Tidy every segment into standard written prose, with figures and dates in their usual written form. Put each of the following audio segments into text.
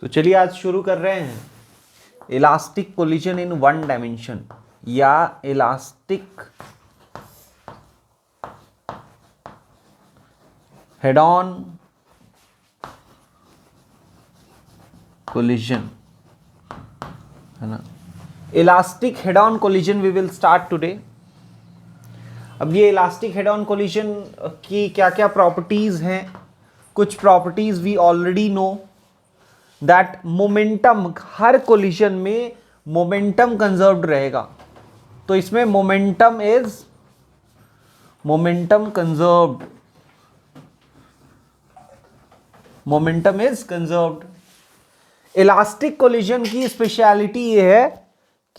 तो चलिए आज शुरू कर रहे हैं elastic collision in one dimension या इलास्टिक हेड ऑन कोलिजन, है ना। Elastic head on collision we will start today. अब ये इलास्टिक हेड ऑन कोलिजन की क्या क्या प्रॉपर्टीज हैं, कुछ properties we already know that momentum, हर कोलिजन में मोमेंटम कंजर्व्ड रहेगा। तो इसमें momentum is conserved. Elastic collision की स्पेशलिटी ये है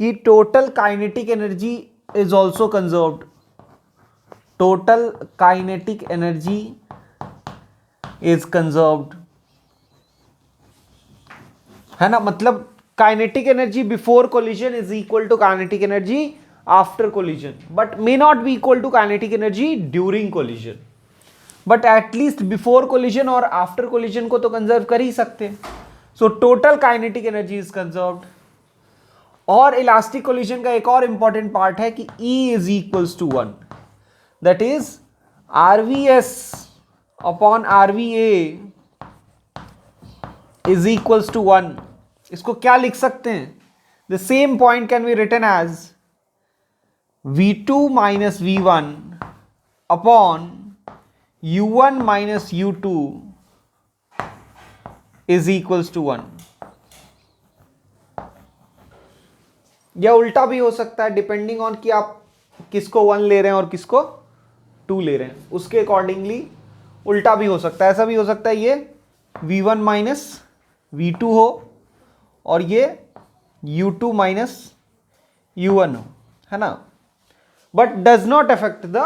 कि total kinetic energy is also conserved. Total kinetic energy is conserved, है ना। मतलब kinetic energy before collision is equal to kinetic energy after collision, but may not be equal to kinetic energy during collision, but at least before collision और after collision को तो conserve कर ही सकते हैं। So total kinetic energy is conserved. और elastic collision का एक और इंपॉर्टेंट पार्ट है कि E is equals to 1, that is RVS upon RVA is equals to 1। इसको क्या लिख सकते हैं? The same point can be written as V2 minus V1 upon U1 minus U2 is equals to 1। या उल्टा भी हो सकता है, डिपेंडिंग ऑन कि आप किसको 1 ले रहे हैं और किसको 2 ले रहे हैं, उसके अकॉर्डिंगली उल्टा भी हो सकता है। ऐसा भी हो सकता है ये V1 माइनस V2 हो और ये U2 माइनस U1 हो, है ना। But does not affect the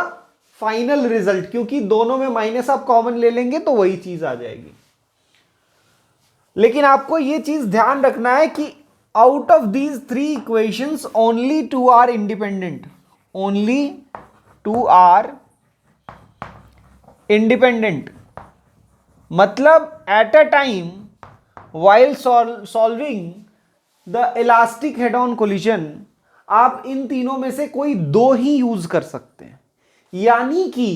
final result, क्योंकि दोनों में माइनस आप कॉमन ले लेंगे तो वही चीज आ जाएगी। लेकिन आपको ये चीज ध्यान रखना है कि out of these 3 equations only 2 are independent, only 2 are independent. मतलब at a time while solving the elastic head on collision आप इन तीनों में से कोई 2 ही यूज कर सकते हैं, यानी कि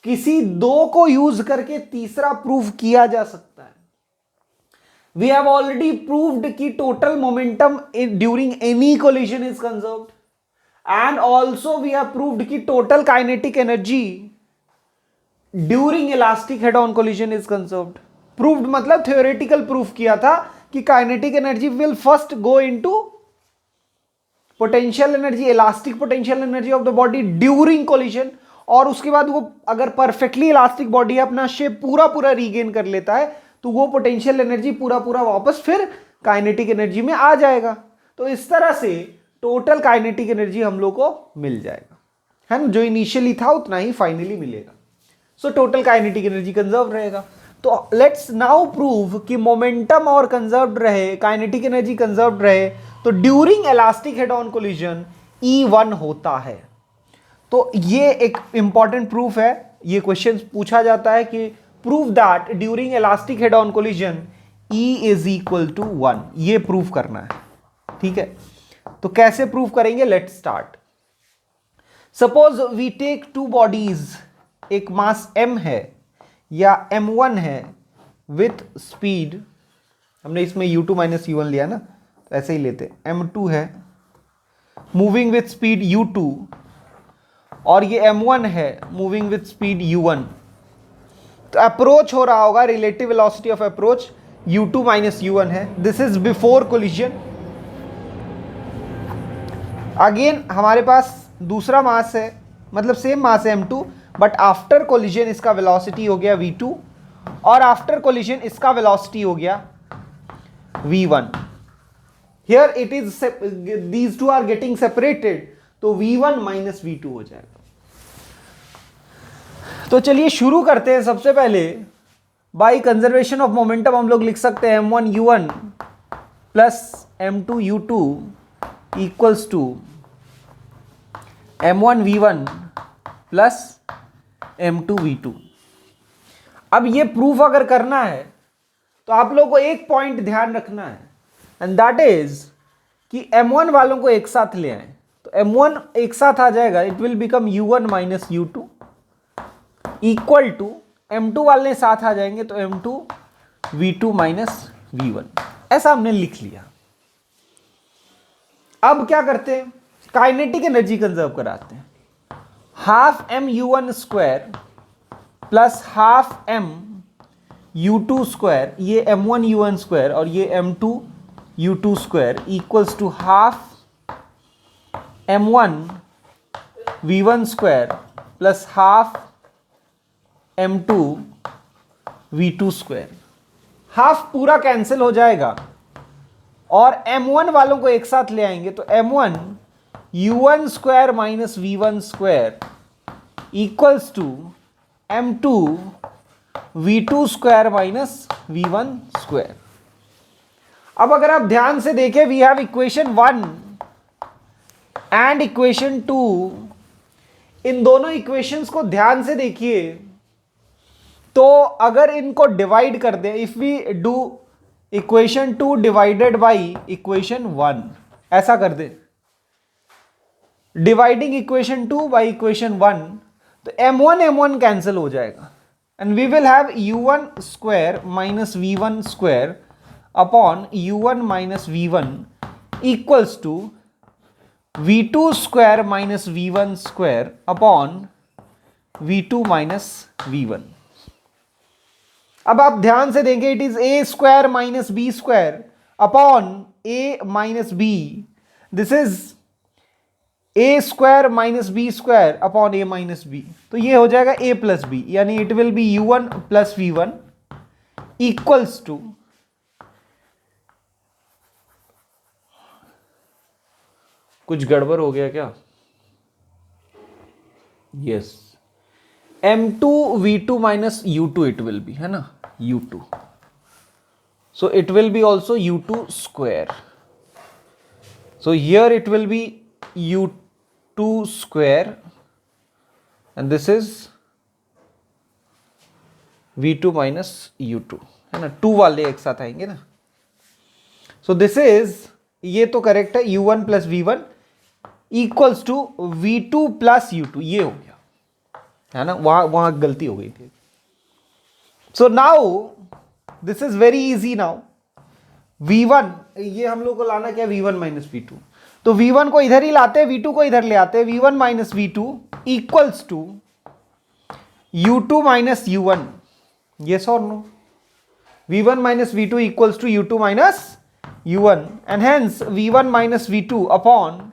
किसी 2 को यूज करके तीसरा प्रूव किया जा सकता है। We have already proved कि total momentum during any collision is conserved, and also we have proved कि total kinetic energy during elastic head on collision is conserved। Proved मतलब थ्योरेटिकल प्रूफ किया था कि kinetic energy will first go into potential energy, elastic potential energy of the body during collision, और उसके बाद वो अगर परफेक्टली इलास्टिक बॉडी अपना शेप पूरा रीगेन कर लेता है तो वो पोटेंशियल एनर्जी पूरा वापस फिर काइनेटिक एनर्जी में आ जाएगा। तो इस तरह से टोटल काइनेटिक एनर्जी हम लोग को मिल जाएगा, है ना। जो इनिशियली था उतना ही फाइनली मिलेगा। सो टोटल काइनेटिक एनर्जी कंजर्व रहेगा। तो लेट्स नाउ प्रूव कि मोमेंटम और कंजर्व्ड रहे, काइनेटिक एनर्जी कंजर्व्ड रहे, तो during elastic head on collision E1 होता है। तो ये एक इंपॉर्टेंट प्रूफ है। ये क्वेश्चन पूछा जाता है कि prove that during elastic head on collision E is equal to 1। ये प्रूव करना है, ठीक है। तो कैसे प्रूव करेंगे? Let's start. Suppose we take 2 bodies, एक मास m है या m1 है विथ स्पीड, हमने इसमें U2 माइनस U1 लिया ना, तो ऐसे ही लेते, m2 है मूविंग विथ स्पीड U2 और ये m1 है मूविंग विथ स्पीड U1। तो अप्रोच हो रहा होगा, relative velocity of approach U2 minus U1 है। This is before collision. Again हमारे पास दूसरा मास है, मतलब सेम मास है m2, बट आफ्टर कोलिजन इसका वेलोसिटी हो गया v2 और आफ्टर कोलिजन इसका वेलोसिटी हो गया v1। Here it is these two are getting separated, तो v1 माइनस v2 हो जाएगा। तो चलिए शुरू करते हैं। सबसे पहले बाय कंजर्वेशन ऑफ मोमेंटम हम लोग लिख सकते हैं m1 u1 plus m2 u2 equals to m1 v1 plus m2 v2। अब ये प्रूफ अगर करना है तो आप लोगों को एक पॉइंट ध्यान रखना है, एंड दैट इज कि m1 वालों को एक साथ ले आए तो m1 एक साथ आ जाएगा, it will become u1 minus u2 equal to m2 वाले साथ आ जाएंगे तो m2 v2 माइनस v1, ऐसा हमने लिख लिया। अब क्या करते हैं, काइनेटिक एनर्जी कंजर्व कराते हैं। Half m u1 square plus half m u2 square, ये m1 u1 स्क्वायर और ये m2 u2 square equals to half m1 v1 square plus half m2 v2 square. Half पूरा कैंसिल हो जाएगा और m1 वालों को एक साथ ले आएंगे तो m1 u1 square minus v1 square equals to m2 v2 square minus v1 square. अब अगर आप ध्यान से देखें, we have equation 1 and equation 2, इन दोनों इक्वेशंस को ध्यान से देखिए तो अगर इनको डिवाइड कर दें, if we do equation 2 divided by equation 1, ऐसा कर दें, डिवाइडिंग इक्वेशन 2 बाई इक्वेशन 1, तो m1 कैंसिल हो जाएगा and we will have u1 square minus v1 square upon u1 minus v1 equals to v2 square minus v1 square upon v2 minus v1। अब आप ध्यान से देंगे, it is a square minus b square upon a minus b, this is a square minus b square upon a minus b, तो ये हो जाएगा a plus b, यानी it will be u1 plus v1 equals to कुछ गड़बड़ हो गया क्या? Yes, m2 v2 minus u2 it will B, है ना, u2, so it will be also u2 square, so here it will be u2 square and this is v2 minus u2, है ना, 2 वाले एक साथ आएंगे ना, so this is, ये तो करेक्ट है, u1 plus v1 equals to v2 plus u2, ये हो गया, है ना, वहां गलती हो गई थी। So now this is very easy. Now v1, ये हम लोग को लाना क्या, v1 माइनस v2, तो v1 को इधर ही लाते हैं, v2 को इधर ले आते हैं, v1 minus v2 equals to u2 minus u1, yes और no, v1 minus v2 equals to u2 minus u1 and hence v1 minus v2 upon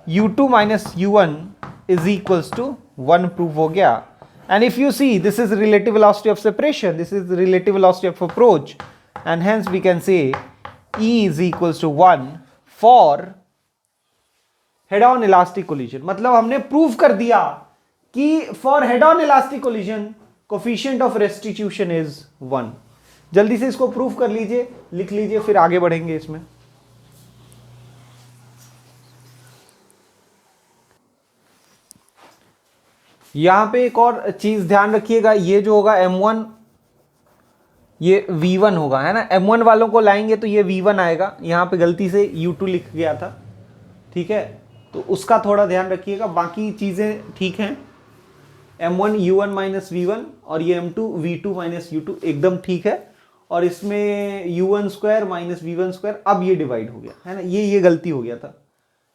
u2 minus u1 is equals to 1 prove हो गया। And if you see, this is relative velocity of separation, this is relative velocity of approach, and hence we can say E is equals to 1 for head on elastic collision. मतलब हमने prove कर दिया कि for head on elastic collision coefficient of restitution is 1। जल्दी से इसको prove कर लीजिए, लिख लीजिए, फिर आगे बढ़ेंगे इसमें। यहां पे एक और चीज ध्यान रखिएगा, ये जो होगा m1 ये v1 होगा, है ना, m1 वालों को लाएंगे तो ये v1 आएगा, यहां पे गलती से u2 लिख गया था, ठीक है, तो उसका थोड़ा ध्यान रखिएगा। बाकी चीजें ठीक हैं, m1 u1 माइनस v1 और ये m2 v2 माइनस u2 एकदम ठीक है, और इसमें u1 square minus v1 square, अब ये डिवाइड हो गया, है ना, ये गलती हो गया था,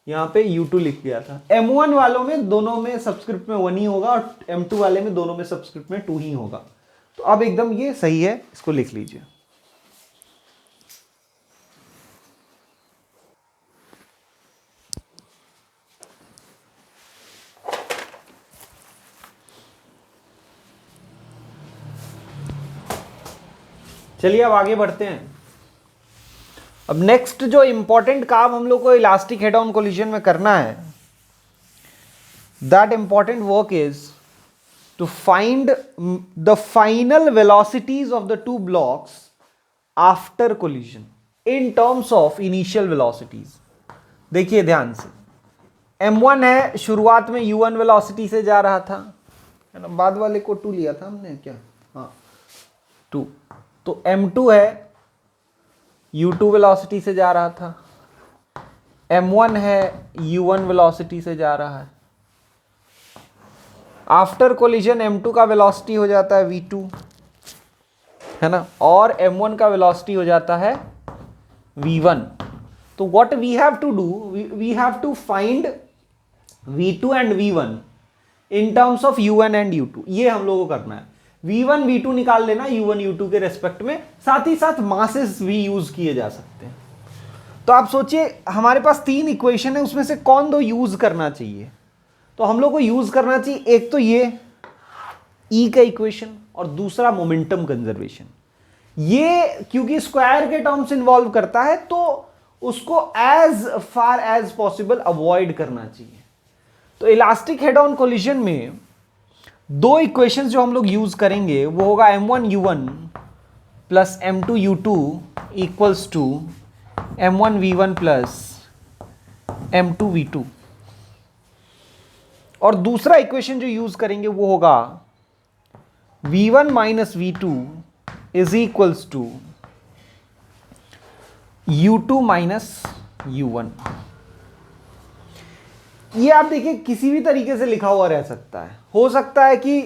यहाँ पे u2 लिख गया था। m1 वालों में दोनों में सबस्क्रिप्ट में 1 ही होगा और m2 वाले में दोनों में सबस्क्रिप्ट में 2 ही होगा, तो अब एकदम ये सही है, इसको लिख लीजिए। चलिए अब आगे बढ़ते हैं। अब नेक्स्ट जो इंपॉर्टेंट काम हम लोग को इलास्टिक हेड ऑन कोलिजन में करना है, that important work is to find the final velocities of the two blocks after collision in terms of initial velocities. देखिए ध्यान से, m1 है, शुरुआत में u1 वेलोसिटी से जा रहा था, है ना, बाद वाले को 2 लिया था हमने क्या, हाँ 2, तो M2 है, U2 वेलोसिटी से जा रहा था, M1 है, U1 वेलोसिटी से जा रहा है। आफ्टर कोलिजन M2 का वेलोसिटी हो जाता है V2, है ना, और M1 का वेलोसिटी हो जाता है V1। तो what we have to do, we have to find V2 and V1 in terms of U1 and U2। ये हम लोगों को करना है। V1 V2 निकाल लेना U1 U2 के रेस्पेक्ट में, साथ ही साथ मासेस भी यूज किए जा सकते हैं। तो आप सोचिए हमारे पास 3 इक्वेशन है, उसमें से कौन दो यूज करना चाहिए? तो हम लोग को यूज करना चाहिए एक तो ये E का इक्वेशन और दूसरा मोमेंटम कंजर्वेशन। ये क्योंकि स्क्वायर के टर्म्स इन्वॉल्व करता है तो उसको as far as possible avoid करना चाहिए। तो इलास्टिक हेड ऑन कोलिजन में 2 इक्वेशंस जो हम लोग यूज करेंगे वो होगा M1 U1 plus M2 U2 equals to M1 V1 plus M2 V2, और दूसरा इक्वेशन जो यूज करेंगे वो होगा V1 minus V2 is equals to U2 minus U1। ये आप देखिए किसी भी तरीके से लिखा हुआ रह सकता है, हो सकता है कि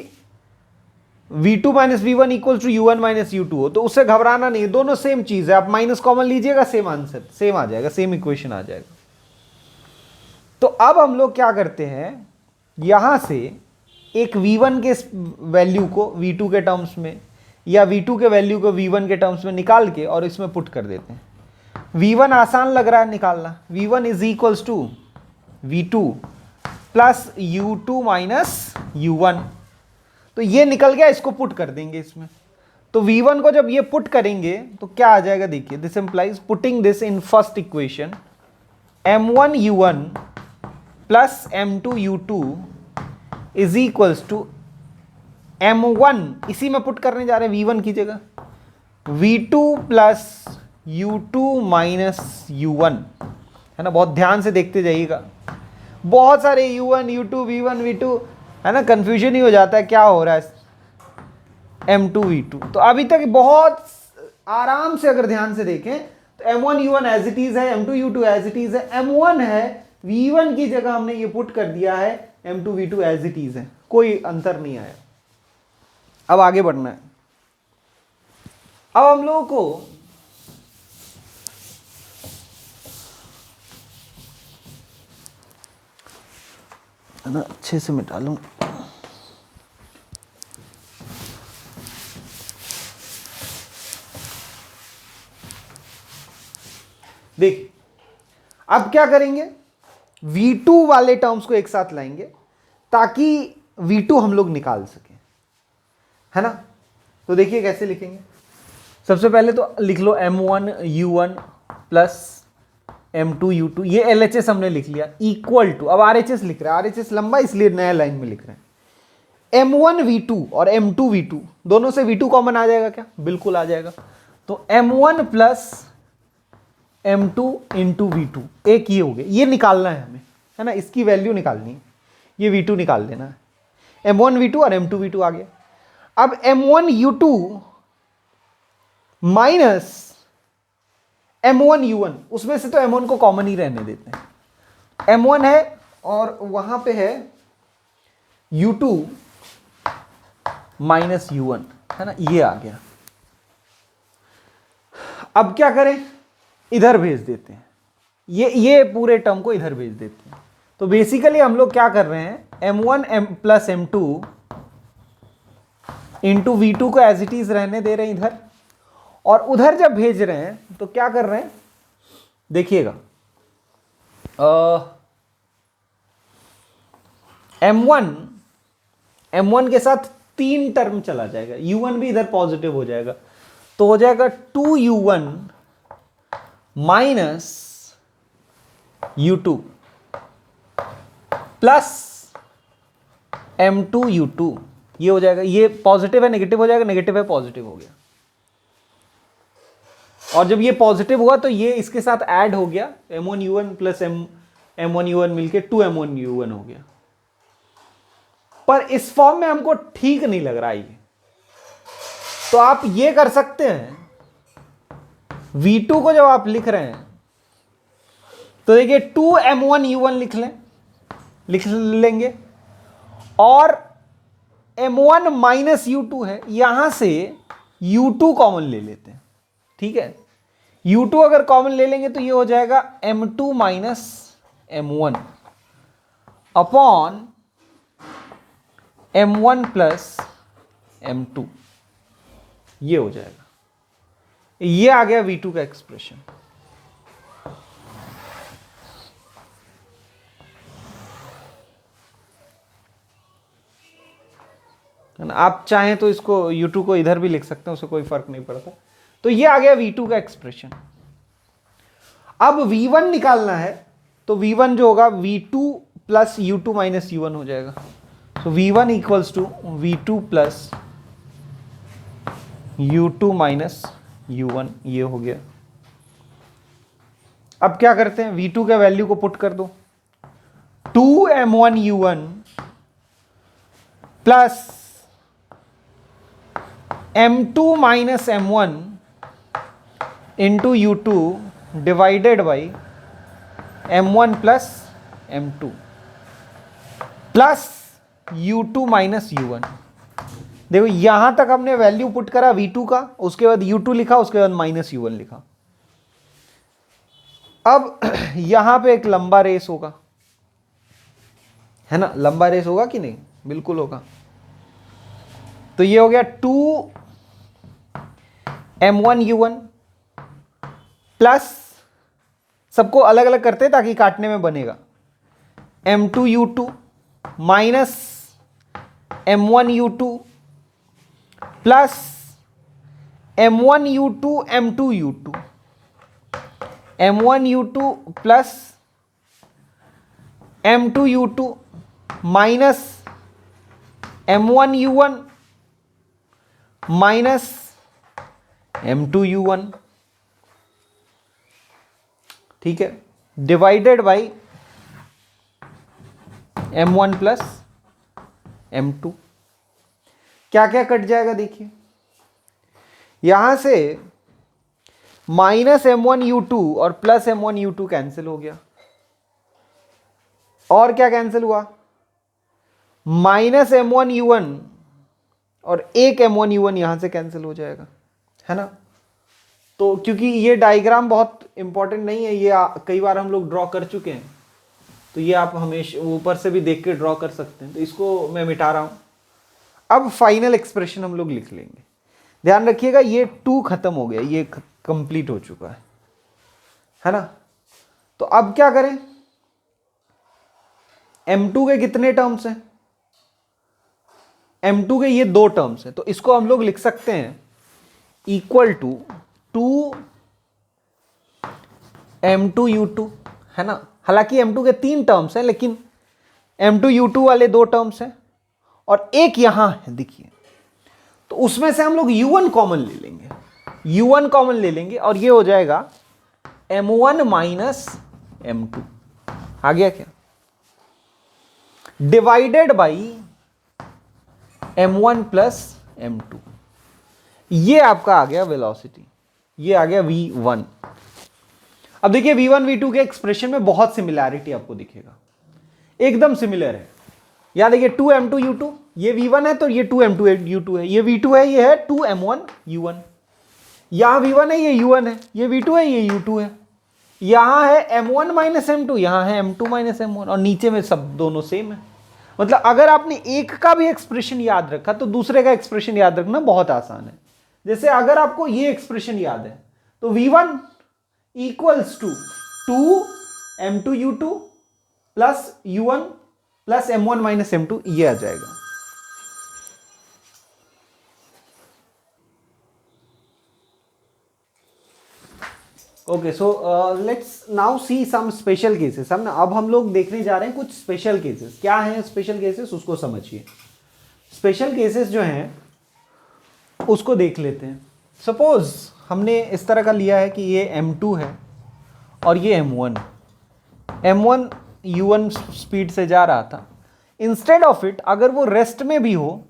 V2 minus V1 equal to U1 minus U2 हो, तो उससे घबराना नहीं, दोनों सेम चीज है। आप माइनस कॉमन लीजिएगा, सेम आंसर सेम आ जाएगा, सेम इक्वेशन आ जाएगा। तो अब हम लोग क्या करते हैं, यहां से एक V1 के वैल्यू को V2 के टर्म्स में या V2 के वैल्यू को V1 के टर्म्स में निकाल के और इसमें पुट कर देते हैं। V1 आसान लग रहा है निकालना, V1 is equals to V2 plus U2 minus U1, तो ये निकल गया, इसको पुट कर देंगे इसमें। तो V1 को जब ये पुट करेंगे तो क्या आ जाएगा, देखिए this implies putting this in first equation M1 U1 plus M2 U2 is equals to M1, इसी में पुट करने जा रहे हैं V1 की जगह, V2 plus U2 minus U1, है ना। बहुत ध्यान से देखते जाइएगा, बहुत सारे U1 U2 V1 V2, है ना, कंफ्यूजन ही हो जाता है क्या हो रहा है M2 V2। तो अभी तक बहुत आराम से अगर ध्यान से देखें तो M1 U1 as it is है, M2 U2 as it is है, M1 है, V1 की जगह हमने ये पुट कर दिया है, M2 V2 as it is है, कोई अंतर नहीं आया। अब आगे बढ़ना है। अब हम लोगों को है ना, अच्छे से मिटा लूं, देख अब क्या करेंगे, V2 वाले टर्म्स को एक साथ लाएंगे ताकि V2 हम लोग निकाल सकें, है ना। तो देखिए कैसे लिखेंगे, सबसे पहले तो लिख लो M1 U1 plus M2 U2, ये LHS हमने लिख लिया, इक्वल टू, अब RHS लिख रहे हैं, RHS लंबा इसलिए नया लाइन में लिख रहे हैं। M1 V2 और M2 V2 दोनों से V2 कॉमन आ जाएगा क्या, बिल्कुल आ जाएगा। तो M1 plus M2 into V2, एक ये हो गया, ये निकालना है हमें, है ना, इसकी वैल्यू निकालनी है, ये V2 निकाल देना है। M1 V2 और M2 V2 आ गया। अब M1 U2 minus M1 U1, उसमें से तो M1 को कॉमन ही रहने देते हैं, M1 है और वहां पे है U2 माइनस U1, है ना, ये आ गया। अब क्या करें, इधर भेज देते हैं, ये पूरे टर्म को इधर भेज देते हैं। तो बेसिकली हम लोग क्या कर रहे हैं, M1 plus M2 into V2 को एज इट इज रहने दे रहे हैं इधर, और उधर जब भेज रहे हैं तो क्या कर रहे हैं, देखिएगा M1 के साथ 3 टर्म चला जाएगा, U1 भी इधर पॉजिटिव हो जाएगा, तो हो जाएगा 2U1 minus U2 plus M2 U2, ये हो जाएगा, ये पॉजिटिव है नेगेटिव हो जाएगा, नेगेटिव है पॉजिटिव हो गया, और जब ये पॉजिटिव हुआ तो ये इसके साथ ऐड हो गया, M1 U1 plus M1 U1 मिलके 2M1 U1 हो गया। पर इस फॉर्म में हमको ठीक नहीं लग रहा है, तो आप ये कर सकते हैं, V2 को जब आप लिख रहे हैं तो देखिए 2m1u1 लिख लेंगे, और m1 माइनस u2 है, यहां से u2 कॉमन ले लेते हैं। ठीक है, u2 अगर कॉमन ले लेंगे तो ये हो जाएगा m2 minus m1 upon m1 plus m2, ये हो जाएगा। ये आ गया V2 का एक्सप्रेशन। आप चाहें तो इसको U2 को इधर भी लिख सकते हैं, उससे कोई फर्क नहीं पड़ता। तो ये आ गया V2 का एक्सप्रेशन। अब V1 निकालना है, तो V1 जो होगा V2 plus U2 minus U1 हो जाएगा। तो V1 equals to V2 plus U2 minus U1, ये हो गया। अब क्या करते हैं, V2 के वैल्यू को पुट कर दो, 2m1u1 plus m2 minus m1 into U2 divided by m1 plus m2 plus U2 minus U1। देखो यहां तक हमने वैल्यू पुट करा V2 का, उसके बाद U2 लिखा, उसके बाद माइनस U1 लिखा। अब यहां पे एक लंबा रेस होगा, है ना, लंबा रेस होगा कि नहीं, बिल्कुल होगा। तो ये हो गया 2m1u1 प्लस, सबको अलग अलग करते हैं ताकि काटने में बनेगा, m2u2 minus m1u2 plus m1u2 m2u2, m1u2 plus m2u2 minus m1u1 minus m2u1, ठीक है, divided by m1 plus m2। क्या क्या कट जाएगा देखिए, यहां से माइनस m1u2 और प्लस m1u2 कैंसिल हो गया, और क्या कैंसिल हुआ, माइनस m1u1 और एक m1u1 यहां से कैंसिल हो जाएगा, है ना। तो क्योंकि ये डायग्राम बहुत इंपॉर्टेंट नहीं है, ये कई बार हम लोग ड्रॉ कर चुके हैं, तो ये आप हमेशा ऊपर से भी देख के ड्रॉ कर सकते हैं, तो इसको मैं मिटा रहा हूं। अब फाइनल एक्सप्रेशन हम लोग लिख लेंगे। ध्यान रखिएगा ये 2 खत्म हो गया, ये कंप्लीट हो चुका है ना। तो अब क्या करें, m2 के कितने टर्म्स हैं, m2 के ये 2 टर्म्स हैं, तो इसको हम लोग लिख सकते हैं इक्वल टू 2m2u2, है ना। हालांकि m2 के 3 टर्म्स हैं, लेकिन m2u2 वाले 2 टर्म्स हैं और एक यहां है, देखिए, तो उसमें से हम लोग u1 कॉमन ले लेंगे, u1 कॉमन ले लेंगे, और ये हो जाएगा m1 माइनस m2, आ गया क्या, divided by m1 plus m2। ये आपका आ गया वेलोसिटी, ये आ गया v1। अब देखिए v1 v2 के एक्सप्रेशन में बहुत सिमिलैरिटी आपको दिखेगा, एकदम सिमिलर है। यहां देखिए 2m2u2, ये v1 है तो ये 2m2u2 है, ये v2 है, ये है 2m1u1, यहां v1 है, ये u1 है, ये v2 है, ये u2 है, यहां है m1 माइनस m2, यहां है m2 माइनस m1, और नीचे में सब दोनों सेम है। मतलब अगर आपने एक का भी एक्सप्रेशन याद रखा तो दूसरे का एक्सप्रेशन याद रखना बहुत आसान है। जैसे अगर आपको ये एक्सप्रेशन याद है तो v1 equals to 2m2u2 plus u1 plus m1 minus m2, ये आ जाएगा। Okay, so let's now see some special cases. अब हम लोग देखने जा रहे हैं कुछ स्पेशल केसेस। क्या हैं स्पेशल केसेस, उसको समझिए। स्पेशल केसेस जो हैं उसको देख लेते हैं। सपोज हमने इस तरह का लिया है कि ये m2 है और ये m1 u1 स्पीड से जा रहा था। इंस्टेड ऑफ इट अगर वो रेस्ट में भी हो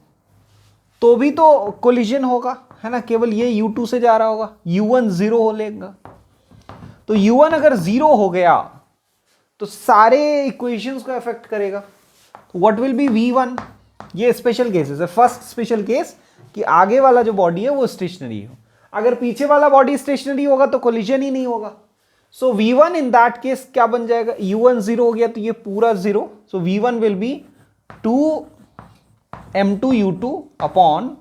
तो भी तो कोलिजन होगा, है ना, केवल ये U2 से जा रहा होगा, U1 0 हो लेगा। तो U1 अगर 0 हो गया तो सारे इक्वेशंस को अफेक्ट करेगा। तो व्हाट विल बी V1? ये स्पेशल केसेस है। फर्स्ट स्पेशल केस कि आगे वाला जो बॉडी है वो स्टेशनरी हो, अगर पीछे वाला बॉडी स्टेशनरी होगा तो कोलिजन ही नहीं होगा। सो V1 इन दैट केस क्या बन जाएगा, U1 0 हो गया तो ये पूरा 0, सो V1 will be 2m2U2 upon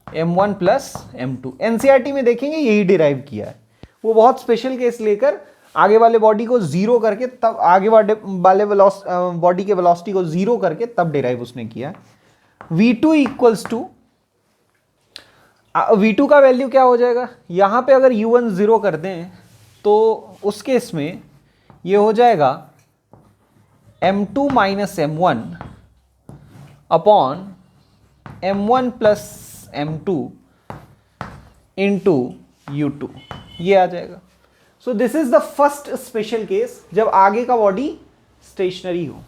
m1 plus m2। NCERT में देखेंगे यही डिराइव किया है, वो बहुत स्पेशल केस लेकर आगे वाले बॉडी को 0 करके तब आगे वाले बॉडी के वेलोसिटी को 0 करके तब डिराइव उसने किया है। V2 इक्वल्स टू, V2 का वैल्यू क्या हो जाएगा, यहां पे अगर U1 0 कर दें तो उस केस में ये हो जाएगा m2 minus m1 upon m1 plus m2 into U2, ये आ जाएगा। So this is the first special case जब आगे का बॉडी स्टेशनरी हो।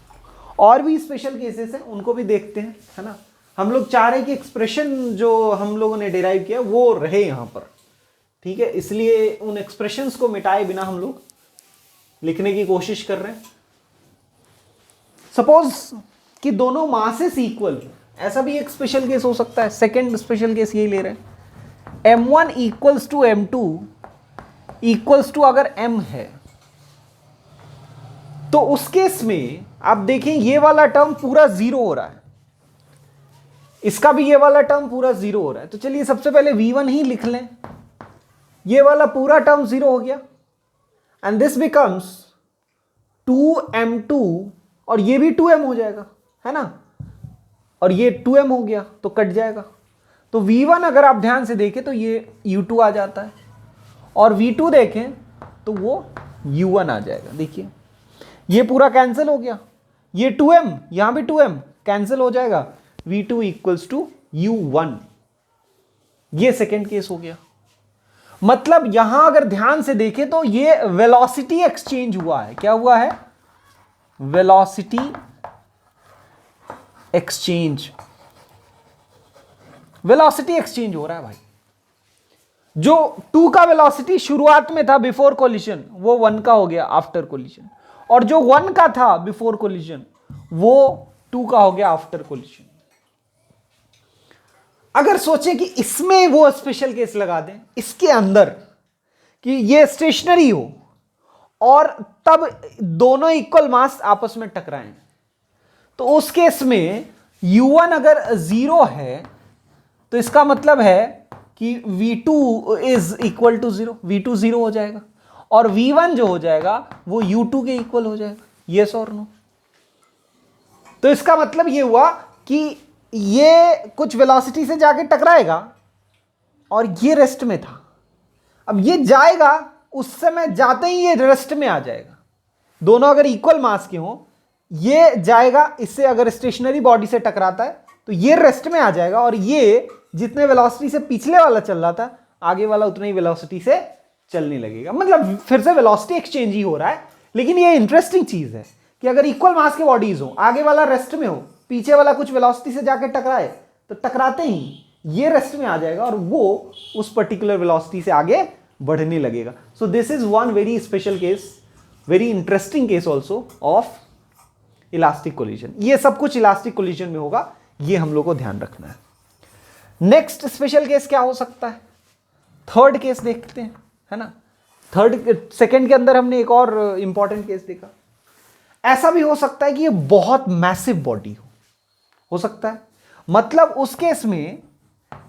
और भी स्पेशल केसेस हैं, उनको भी देखते हैं, है ना। हम लोग चाह रहे हैं कि एक्सप्रेशन जो हम लोगों ने डिराइव किया वो रहे यहां पर, ठीक है, इसलिए उन एक्सप्रेशंस को मिटाए बिना हम लोग लिखने की कोशिश कर रहे हैं। सपोज कि दोनों मासेस इक्वल, ऐसा भी एक स्पेशल केस हो सकता है। सेकेंड स्पेशल केस यही ले रहे हैं, m1 equals to m2 equals to अगर m है तो उस केस में आप देखें ये वाला टर्म पूरा 0 हो रहा है, इसका भी ये वाला टर्म पूरा 0 हो रहा है। तो चलिए सबसे पहले V1 ही लिख लें, ये वाला पूरा टर्म 0 हो गया एंड दिस बिकम्स 2m2 और ये भी 2m हो जाएगा, है ना, और ये 2m हो गया तो कट जाएगा। तो V1 अगर आप ध्यान से देखें तो ये U2 आ जाता है और V2 देखें तो वो U1 आ जाएगा। देखिए ये पूरा कैंसिल हो गया, ये 2m यहां भी 2m कैंसिल हो जाएगा, V2 इक्वल्स टू U1। ये सेकेंड केस हो गया। मतलब यहां अगर ध्यान से देखें तो ये वेलोसिटी एक्सचेंज हुआ है। क्या हुआ है, वेलोसिटी एक्सचेंज, वेलोसिटी एक्सचेंज हो रहा है भाई। जो 2 का वेलोसिटी शुरुआत में था बिफोर कोलिजन वो 1 का हो गया आफ्टर कोलिजन, और जो 1 का था बिफोर कोलिजन वो 2 का हो गया आफ्टर कोलिजन। अगर सोचें कि इसमें वो स्पेशल केस लगा दें इसके अंदर कि ये स्टेशनरी हो और तब दोनों इक्वल मास आपस में टकराएं, तो उस केस में U1 अगर 0 है तो इसका मतलब है कि V2 is equal to 0, V2 0 हो जाएगा और V1 जो हो जाएगा वो U2 के इक्वल हो जाएगा। यस और नो? तो इसका मतलब ये हुआ कि ये कुछ वेलोसिटी से जाके टकराएगा और ये रेस्ट में था, अब ये जाएगा, उस समय जाते ही ये रेस्ट में आ जाएगा। दोनों अगर इक्वल मास के हों, ये जाएगा, इससे अगर स्टेशनरी बॉडी से टकराता है तो ये रेस्ट में आ जाएगा और ये जितने वेलोसिटी से पिछले वाला चल रहा था आगे वाला उतने ही वेलोसिटी से चलने लगेगा। मतलब फिर से वेलोसिटी एक्सचेंज ही हो रहा है। लेकिन ये इंटरेस्टिंग चीज है कि अगर इक्वल मास के बॉडीज हो, आगे वाला रेस्ट में हो, पीछे वाला कुछ वेलोसिटी से जाकर टकराए तो टकराते ही ये रेस्ट में आ जाएगा और वो उस पर्टिकुलर वेलोसिटी से आगे बढ़ने लगेगा। So this is one very special case, very interesting case also of elastic collision. ये सब कुछ इलास्टिक कोलिजन में होगा, ये हम लोग को ध्यान रखना है। नेक्स्ट स्पेशल केस क्या हो सकता है, थर्ड केस देखते हैं, है ना। सेकंड के अंदर हमने एक और इंपॉर्टेंट केस देखा। ऐसा भी हो सकता है कि ये बहुत मैसिव बॉडी हो सकता है। मतलब उस केस में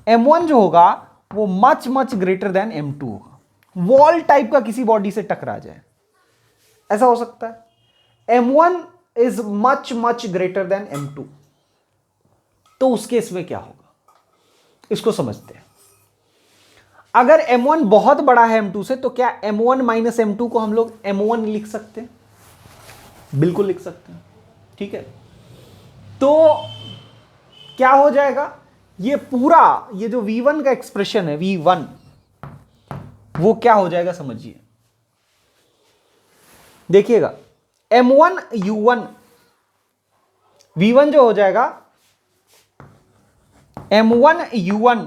M1 जो होगा वो much much greater than M2 होगा, वॉल टाइप का किसी बॉडी से टकरा जाए, ऐसा हो सकता है। M1 is much much greater than M2, तो उस केस में क्या होगा इसको समझते हैं। अगर M1 बहुत बड़ा है M2 से तो क्या M1 माइनस M2 को हम लोग M1 लिख सकते हैं? बिल्कुल लिख सकते हैं, ठीक है। तो क्या हो जाएगा, ये पूरा ये जो V1 का एक्सप्रेशन है V1 वो क्या हो जाएगा समझिए। देखिएगा M1 U1 V1 जो हो जाएगा M1 U1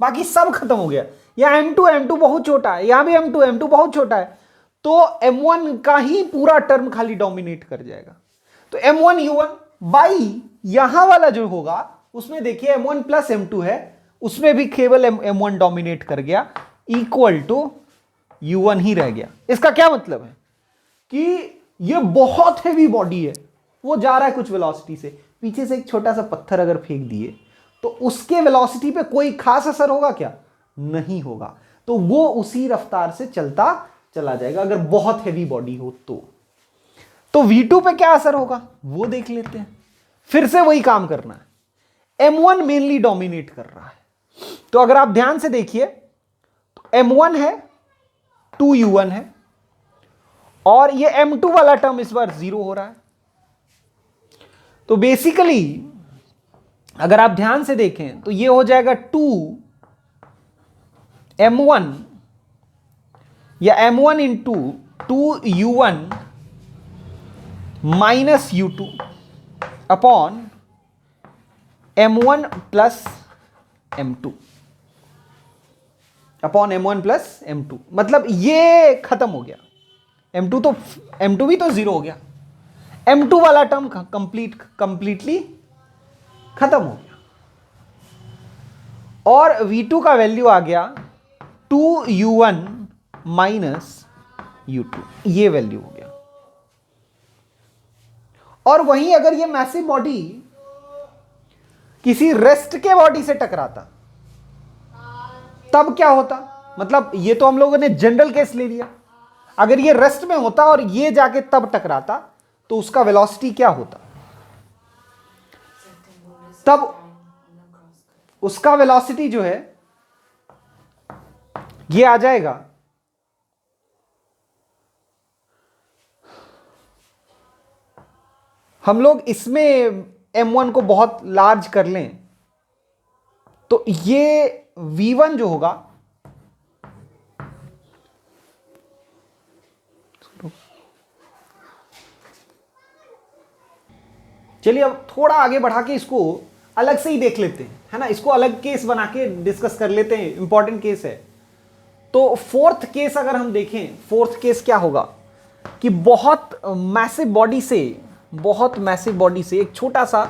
बाकी सब खत्म हो गया। या M2 बहुत छोटा है, यहां भी M2 बहुत छोटा है, तो M1 का ही पूरा टर्म खाली डोमिनेट कर जाएगा। तो M1 U1 बाई यहां वाला जो होगा उसमें देखिए M1 प्लस M2 है, उसमें भी केवल M1 डोमिनेट कर गया, इक्वल टू U1 ही रह गया। इसका क्या मतलब है कि ये बहुत हैवी बॉडी है, वो जा रहा है कुछ वेलोसिटी से, पीछे से एक छोटा सा पत्थर अगर फेंक दिए तो उसके वेलोसिटी पे कोई खास असर होगा क्या? नहीं होगा। तो वो उसी रफ्तार से चलता चला जाएगा अगर बहुत हैवी बॉडी हो तो V2 पे क्या असर होगा वो देख लेते हैं। फिर से वही काम करना है, M1 मेनली डोमिनेट कर रहा है। तो अगर आप ध्यान से देखिए तो M1 है, 2U1 है, और ये M2 वाला टर्म इस बार 0 हो रहा है। तो बेसिकली अगर आप ध्यान से देखें तो ये हो जाएगा 2M1 या M1 into 2U1 minus U2 upon M1 plus M2 upon M1 plus M2। मतलब ये खत्म हो गया, M2 भी तो 0 हो गया, M2 वाला टर्म कंप्लीटली खत्म हो गया, और V2 का वैल्यू आ गया 2U1 माइनस U2, ये वैल्यू हो गया। और वहीं अगर ये मैसिव बॉडी किसी रेस्ट के बॉडी से टकराता तब क्या होता? मतलब ये तो हम लोगों ने जनरल केस ले लिया, अगर ये रेस्ट में होता और ये जाके तब टकराता तो उसका वेलोसिटी क्या होता? तब उसका वेलोसिटी जो है ये आ जाएगा हम लोग इसमें M1 को बहुत लार्ज कर लें तो ये V1 जो होगा चलिए अब थोड़ा आगे बढ़ा के इसको अलग से ही देख लेते हैं, है ना, इसको अलग केस बना के डिस्कस कर लेते हैं, इंपॉर्टेंट केस है। तो फोर्थ केस अगर हम देखें, फोर्थ केस क्या होगा कि बहुत मैसिव बॉडी से एक छोटा सा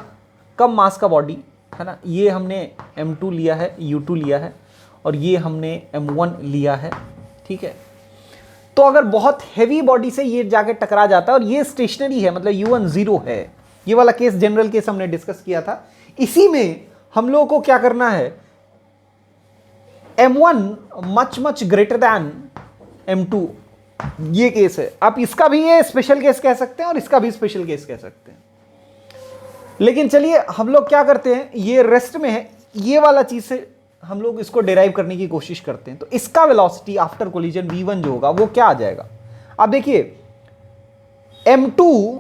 कम मास का बॉडी, है ना, ये हमने M2 लिया है, U2 लिया है, और ये हमने M1 लिया है, ठीक है। तो अगर बहुत हैवी बॉडी से ये जाके टकरा जाता है और ये स्टेशनरी है, मतलब U1 0 है, ये वाला केस जनरल केस हमने डिस्कस किया था। इसी में हम लोगों को क्या करना है, M1 much greater than M2, ये केस है। आप इसका भी ये स्पेशल केस कह सकते हैं और इसका भी स्पेशल केस कह सकते हैं। लेकिन चलिए हम लोग क्या करते हैं, ये रेस्ट में है, ये वाला चीज से हम लोग इसको डिराइव करने की कोशिश करते हैं। तो इसका वेलोसिटी आफ्टर कोलिजन V1 जो होगा वो क्या आ जाएगा? आप देखिए M2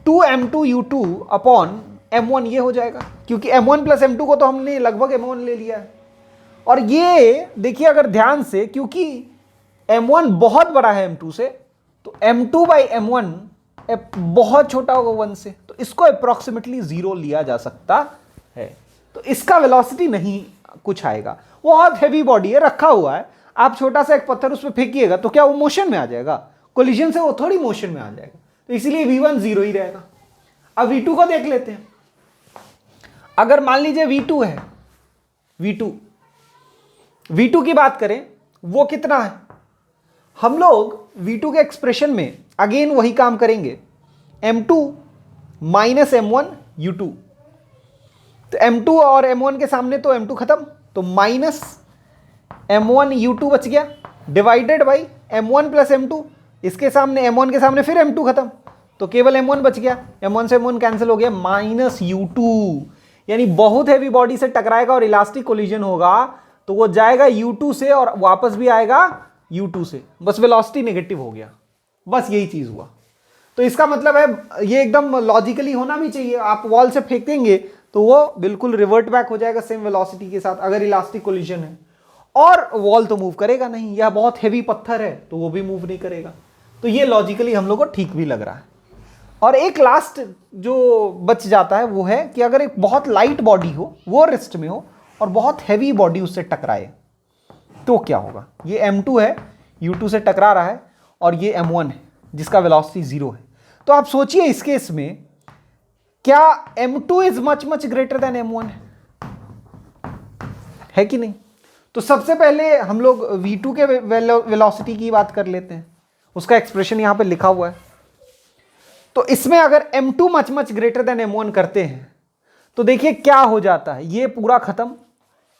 2M2U2 अपॉन M1 ये हो जाएगा, क्योंकि M1 प्लस M2 को तो हमने लगभग M1 ले लिया है। और ये देखिए अगर ध्यान से, क्योंकि M1 बहुत बड़ा है M2 से, तो M2 बाई M1 बहुत छोटा होगा 1 से, तो इसको अप्रोक्सीमेटली 0 लिया जा सकता है। तो इसका वेलोसिटी नहीं कुछ आएगा, वो बहुत हैवी बॉडी है, रखा हुआ है, आप छोटा सा एक पत्थर उस पर फेंकिएगा तो क्या वो मोशन में आ जाएगा? कोलिजन से वो थोड़ी मोशन में आ जाएगा। तो इसीलिए V1 0 ही रहेगा। अब V2 को देख लेते हैं। अगर मान लीजिए V2 है, V2 की बात करें, वो कितना है? हम लोग V2 के एक्सप्रेशन में अगेन वही काम करेंगे, M2 माइनस M1 U2। तो M2 और M1 के सामने तो M2 खत्म, तो माइनस M1 U2 बच गया, divided by M1 plus M2, इसके सामने M1 के सामने फिर M2 खत्म, तो केवल M1 बच गया, M1 से M1 कैंसिल हो गया, माइनस U2। यानी बहुत हैवी बॉडी से टकराएगा और इलास्टिक कोलिजन होगा तो वो जाएगा U2 से और वापस भी आएगा U2 से, बस वेलोसिटी नेगेटिव हो गया, बस यही चीज हुआ। तो इसका मतलब है ये एकदम लॉजिकली होना भी चाहिए, आप वॉल से फेंक देंगे तो वो बिल्कुल रिवर्ट बैक हो जाएगा सेम वेलोसिटी के साथ अगर इलास्टिक कोलिजन है, और वॉल तो मूव करेगा नहीं, यह बहुत हैवी पत्थर है तो वो भी मूव नहीं करेगा। तो ये लॉजिकली हम लोग को ठीक भी लग रहा है। और एक लास्ट जो बच जाता है वो है कि अगर एक बहुत लाइट बॉडी हो, वो रेस्ट में हो और बहुत हैवी बॉडी उससे टकराए तो क्या होगा? ये m2 है, u2 से टकरा रहा है, और ये m1 है जिसका वेलोसिटी 0 है। तो आप सोचिए इस केस में क्या m2 is much much greater than m1 है कि नहीं? तो सबसे पहले हम लोग v2 के वेलोसिटी की बात कर लेते हैं, उसका एक्सप्रेशन यहां पे लिखा हुआ है। तो इसमें अगर m2 much much greater than m1 करते हैं तो देखिए क्या हो जाता है, ये पूरा खत्म,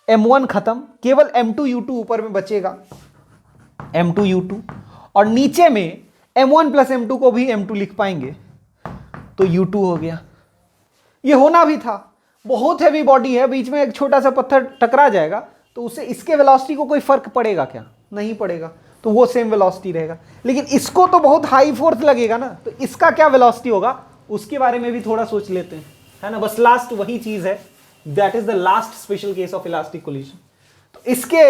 m1 खत्म, केवल m2 u2 ऊपर में बचेगा, m2 u2, और नीचे में m1 प्लस m2 को भी m2 लिख पाएंगे तो u2 हो गया। ये होना भी था, बहुत हैवी बॉडी है, बीच में एक छोटा सा पत्थर टकरा जाएगा तो उससे इसके वेलोसिटी को कोई फर्क पड़ेगा क्या? नहीं पड़ेगा, तो वो सेम वेलोसिटी रहेगा। लेकिन इसको तो बहुत हाई फोर्स लगेगा ना, तो इसका क्या वेलोसिटी होगा उसके बारे में भी थोड़ा सोच लेते हैं, है ना। बस लास्ट वही चीज है, that is the last special case of elastic collision. तो इसके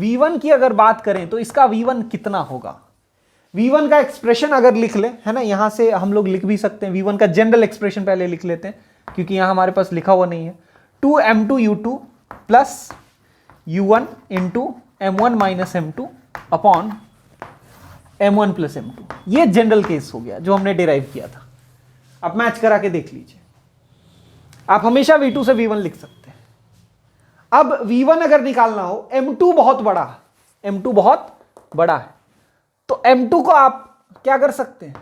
v1 की अगर बात करें तो इसका v1 कितना होगा? v1 का एक्सप्रेशन अगर लिख ले, है ना, यहां से हम लोग लिख भी सकते हैं, v1 का जनरल एक्सप्रेशन पहले लिख लेते हैं क्योंकि यहां हमारे पास लिखा हुआ नहीं है। 2m2 u2 plus u1 into m1 minus m2 upon m1 plus m2। ये जनरल केस हो गया जो हमने डिराइव किया था। अब मैच करा के देख लीजिए, आप हमेशा v2 से v1 लिख सकते हैं। अब v1 अगर निकालना हो, m2 बहुत बड़ा है, m2 बहुत बड़ा है, तो m2 को आप क्या कर सकते हैं?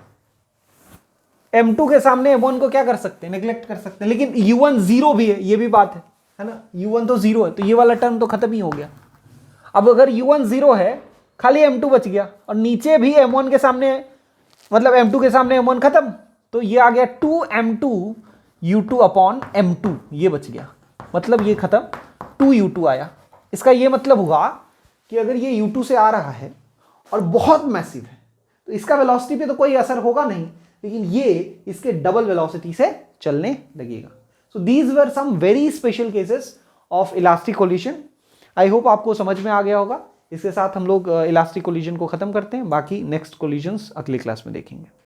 m2 के सामने m1 को क्या कर सकते हैं? नेग्लेक्ट कर सकते हैं। लेकिन u1 0 भी है, ये भी बात है ना, u1 तो 0 है, तो ये वाला टर्म तो खत्म ही हो गया। अब अगर u1 0 है, खाली m2 बच गया, और नीचे भी m1 के सामने, मतलब m2 के सामने m1 खत्म, तो ये आ गया 2m2 u2 अपॉन m2, ये बच गया, मतलब ये खत्म, 2u2 आया। इसका ये मतलब हुआ कि अगर ये u2 से आ रहा है और बहुत मैसिव है तो इसका वेलोसिटी पे तो कोई असर होगा नहीं, लेकिन ये इसके डबल वेलोसिटी से चलने लगेगा। So these were some very special cases of elastic collision. I hope आपको समझ में आ गया होगा। इसके साथ हम लोग इलास्टिक कोलिजन को खत्म करते हैं, बाकी नेक्स्ट कोलिजन्स अगली क्लास में देखेंगे।